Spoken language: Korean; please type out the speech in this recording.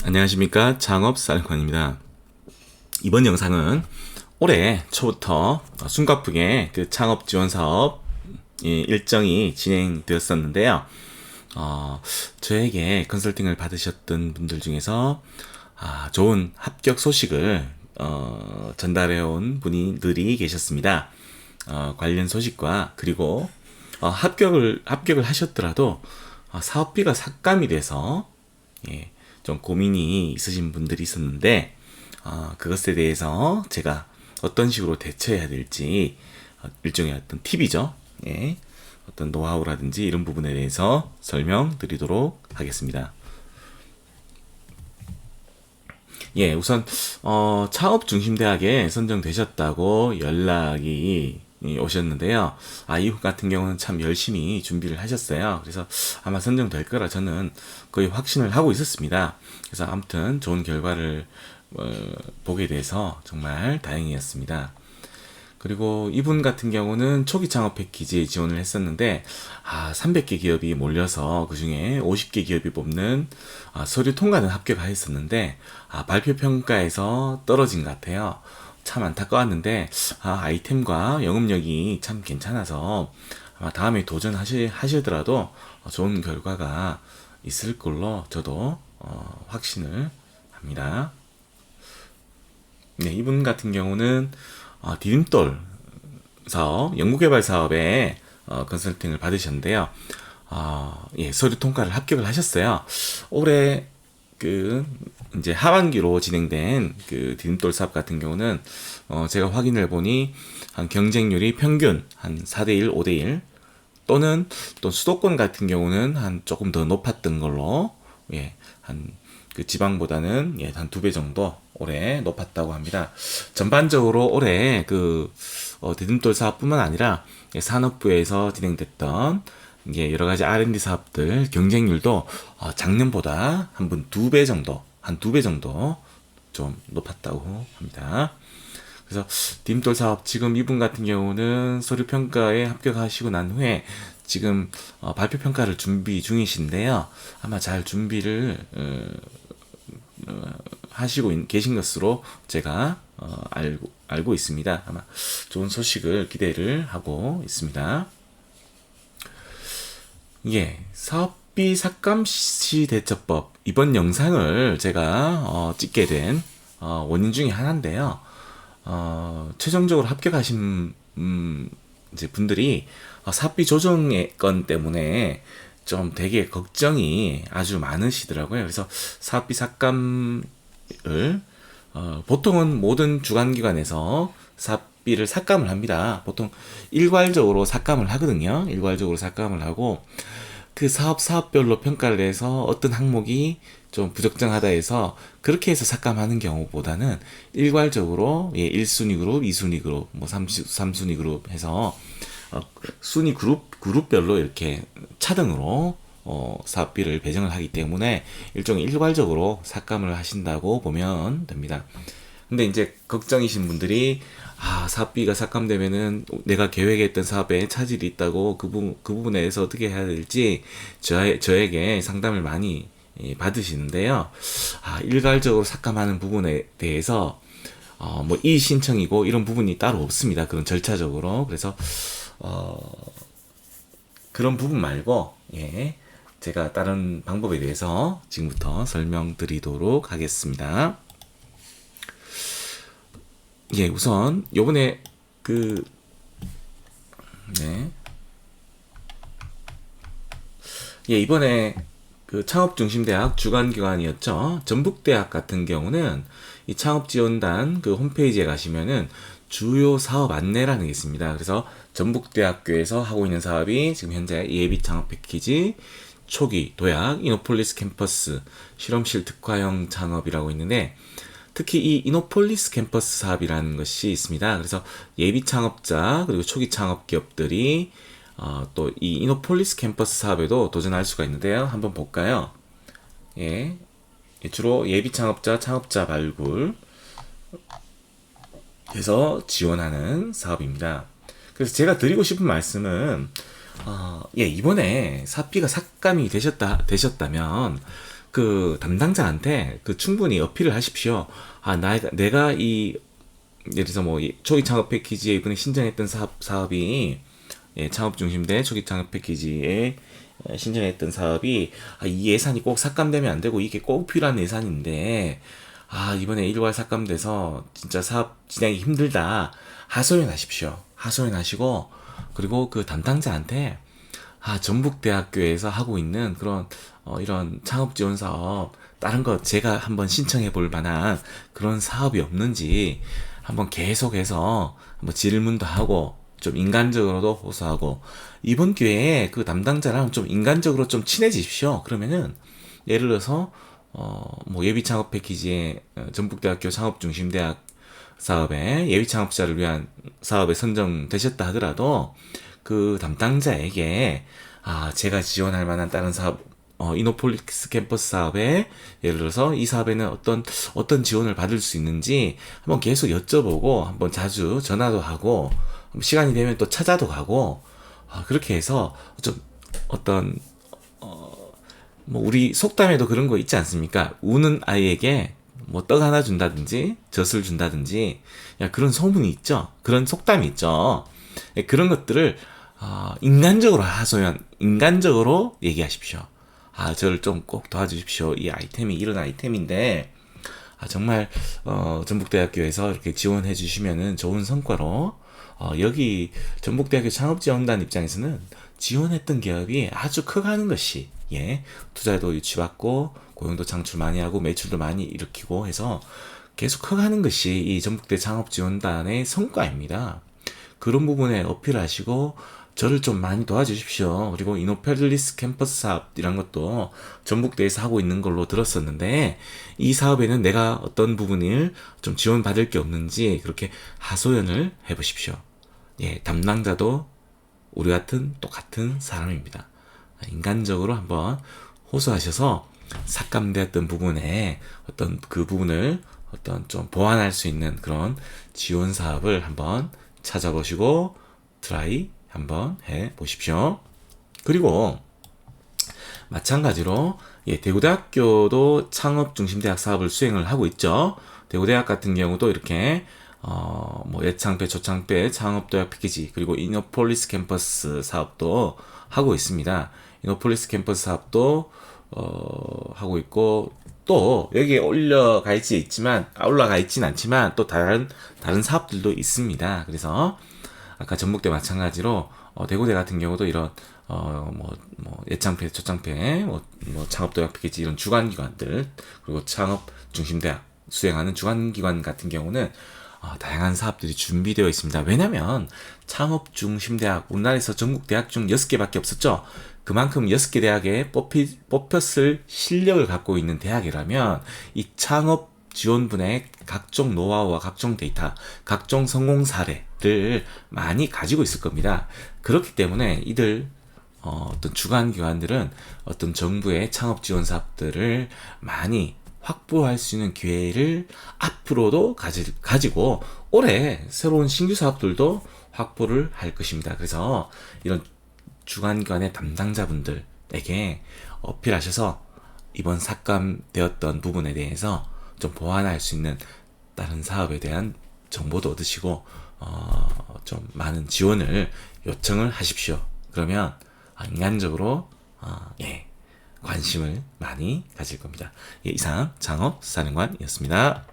안녕하십니까, 창업사령관입니다. 이번 영상은 올해 초부터 숨가쁘게 그 창업 지원 사업 일정이 진행되었었는데요. 저에게 컨설팅을 받으셨던 분들 중에서 좋은 합격 소식을 전달해 온 분들이 계셨습니다. 관련 소식과 그리고 합격을 하셨더라도 사업비가 삭감이 돼서 좀 고민이 있으신 분들이 있었는데 그것에 대해서 제가 어떤 식으로 대처해야 될지 일종의 어떤 팁이죠. 어떤 노하우라든지 이런 부분에 대해서 설명드리도록 하겠습니다. 우선 창업중심대학에 선정되셨다고 연락이 오셨는데요. 이후 같은 경우는 참 열심히 준비를 하셨어요. 그래서 아마 선정될 거라 저는 거의 확신을 하고 있었습니다. 그래서 아무튼 좋은 결과를 보게 돼서 정말 다행이었습니다. 그리고 이분 같은 경우는 초기 창업 패키지에 지원을 했었는데 300개 기업이 몰려서 그중에 50개 기업이 뽑는 서류 통과는 합격하였었는데 발표 평가에서 떨어진 것 같아요. 참 안타까웠는데 아이템과 영업력이 참 괜찮아서 아마 다음에 도전하시더라도 좋은 결과가 있을 걸로 저도 확신을 합니다. 네, 이분 같은 경우는 디딤돌 사업, 연구개발 사업에 컨설팅을 받으셨는데요. 서류 통과를 합격을 하셨어요. 올해 이제 하반기로 진행된 디딤돌 사업 같은 경우는 제가 확인을 해보니 한 경쟁률이 평균 한 4대1, 5대1 또는 또 수도권 같은 경우는 한 조금 더 높았던 걸로 한 지방보다는 한 2배 정도 올해 높았다고 합니다. 전반적으로 올해 디딤돌 사업뿐만 아니라 산업부에서 진행됐던 여러 가지 R&D 사업들 경쟁률도 작년보다 한 2배 정도 좀 높았다고 합니다. 그래서 디딤돌 사업 지금 이분 같은 경우는 서류 평가에 합격하시고 난 후에 지금 발표 평가를 준비 중이신데요. 아마 잘 준비를 하시고 계신 것으로 제가 알고 있습니다. 아마 좋은 소식을 기대를 하고 있습니다. 사업비 삭감 시 대처법 이번 영상을 제가 찍게 된 원인 중에 하나인데요. 최종적으로 합격하신 이제 분들이 사업비 조정의 건 때문에 좀 되게 걱정이 아주 많으시더라고요. 그래서 사업비 삭감을 보통은 모든 주관기관에서 사업비를 삭감을 합니다. 보통 일괄적으로 삭감을 하거든요. 일괄적으로 삭감을 하고 그 사업별로 평가를 해서 어떤 항목이 좀 부적정하다 해서 그렇게 해서 삭감하는 경우보다는 일괄적으로 1순위 그룹, 2순위 그룹, 3순위 그룹 해서 순위 그룹별로 이렇게 차등으로 사업비를 배정을 하기 때문에 일종의 일괄적으로 삭감을 하신다고 보면 됩니다. 근데 이제 걱정이신 분들이 사업비가 삭감되면은 내가 계획했던 사업에 차질이 있다고 그 부분에 대해서 어떻게 해야 될지 저에게 상담을 많이 받으시는데요. 일괄적으로 삭감하는 부분에 대해서 이 신청이고 이런 부분이 따로 없습니다. 그런 절차적으로. 그래서 그런 부분 말고 제가 다른 방법에 대해서 지금부터 설명드리도록 하겠습니다. 우선 요번에 이번에 창업중심대학 주관기관이었죠. 전북대학 같은 경우는 이 창업지원단 홈페이지에 가시면은 주요 사업 안내라는 게 있습니다. 그래서 전북대학교에서 하고 있는 사업이 지금 현재 예비 창업 패키지, 초기, 도약, 이노폴리스 캠퍼스, 실험실 특화형 창업이라고 있는데 특히 이 이노폴리스 캠퍼스 사업이라는 것이 있습니다. 그래서 예비 창업자 그리고 초기 창업 기업들이 또 이 이노폴리스 캠퍼스 사업에도 도전할 수가 있는데요. 한번 볼까요? 주로 예비 창업자, 창업자 발굴 해서 지원하는 사업입니다. 그래서 제가 드리고 싶은 말씀은 이번에 사업비가 삭감이 되셨다면 그 담당자한테 그 충분히 어필을 하십시오. 내가 이 예를 들어서 뭐 초기 창업 패키지에 이번에 신청했던 사업이 예, 창업 중심대 초기 창업 패키지에 신청했던 사업이 이 예산이 꼭 삭감되면 안 되고 이게 꼭 필요한 예산인데 이번에 일괄 삭감돼서 진짜 사업 진행이 힘들다. 하소연하십시오. 하소연하시고 그리고 그 담당자한테 전북대학교에서 하고 있는 그런 이런 창업 지원 사업 다른 거 제가 한번 신청해 볼 만한 그런 사업이 없는지 한번 계속해서 한번 질문도 하고 좀 인간적으로도 호소하고 이번 기회에 그 담당자랑 좀 인간적으로 좀 친해지십시오. 그러면은 예를 들어서 뭐 예비 창업 패키지에 전북대학교 창업중심대학 사업에 예비 창업자를 위한 사업에 선정되셨다 하더라도 그 담당자에게 제가 지원할 만한 다른 사업 이노폴리스 캠퍼스 사업에 예를 들어서 이 사업에는 어떤 지원을 받을 수 있는지 한번 계속 여쭤보고 한번 자주 전화도 하고 시간이 되면 또 찾아도 가고 그렇게 해서 좀 어떤 뭐 우리 속담에도 그런 거 있지 않습니까? 우는 아이에게 뭐 떡 하나 준다든지 젖을 준다든지 그런 소문이 있죠. 그런 속담이 있죠. 그런 것들을 인간적으로 인간적으로 얘기하십시오. 저를 좀 꼭 도와주십시오. 이 아이템이 이런 아이템인데 정말 전북대학교에서 이렇게 지원해 주시면은 좋은 성과로 여기 전북대학교 창업지원단 입장에서는 지원했던 기업이 아주 커가는 것이 투자도 유치받고 고용도 창출 많이 하고 매출도 많이 일으키고 해서 계속 커가는 것이 이 전북대 창업지원단의 성과입니다. 그런 부분에 어필하시고 저를 좀 많이 도와주십시오. 그리고 이노펠리스 캠퍼스 사업 이런 것도 전북대에서 하고 있는 걸로 들었었는데 이 사업에는 내가 어떤 부분을 좀 지원받을 게 없는지 그렇게 하소연을 해보십시오. 담당자도 우리 같은 똑같은 사람입니다. 인간적으로 한번 호소하셔서 삭감되었던 부분에 어떤 그 부분을 좀 보완할 수 있는 그런 지원 사업을 한번 찾아보시고 트라이 한번 해 보십시오. 그리고 마찬가지로 대구대학교도 창업중심대학 사업을 수행을 하고 있죠. 대구대학 같은 경우도 이렇게 뭐 예창패, 초창패, 창업도약 패키지 그리고 이노폴리스 캠퍼스 사업도 하고 있습니다. 이노폴리스 캠퍼스 사업도 하고 있고 또 여기에 올라가 있진 않지만 또 다른 사업들도 있습니다. 그래서 아까 전북대 마찬가지로 대구대 같은 경우도 이런 예창패, 초창패, 창업도약 패키지 이런 주관기관들 그리고 창업 중심대학 수행하는 주관기관 같은 경우는 다양한 사업들이 준비되어 있습니다. 왜냐면 창업 중심대학 우리나라에서 전국 대학 중 6개밖에 없었죠. 그만큼 6개 대학에 뽑혔을 실력을 갖고 있는 대학이라면 이 창업 지원분의 각종 노하우와 각종 데이터, 각종 성공 사례를 많이 가지고 있을 겁니다. 그렇기 때문에 이들 어떤 주관기관들은 어떤 정부의 창업 지원 사업들을 많이 확보할 수 있는 기회를 앞으로도 가지고 올해 새로운 신규 사업들도 확보를 할 것입니다. 그래서 이런 주관기관의 담당자분들에게 어필하셔서 이번 삭감되었던 부분에 대해서 좀 보완할 수 있는 다른 사업에 대한 정보도 얻으시고 좀 많은 지원을 요청을 하십시오. 그러면 인간적으로 관심을 많이 가질 겁니다. 이상 창업사령관이었습니다.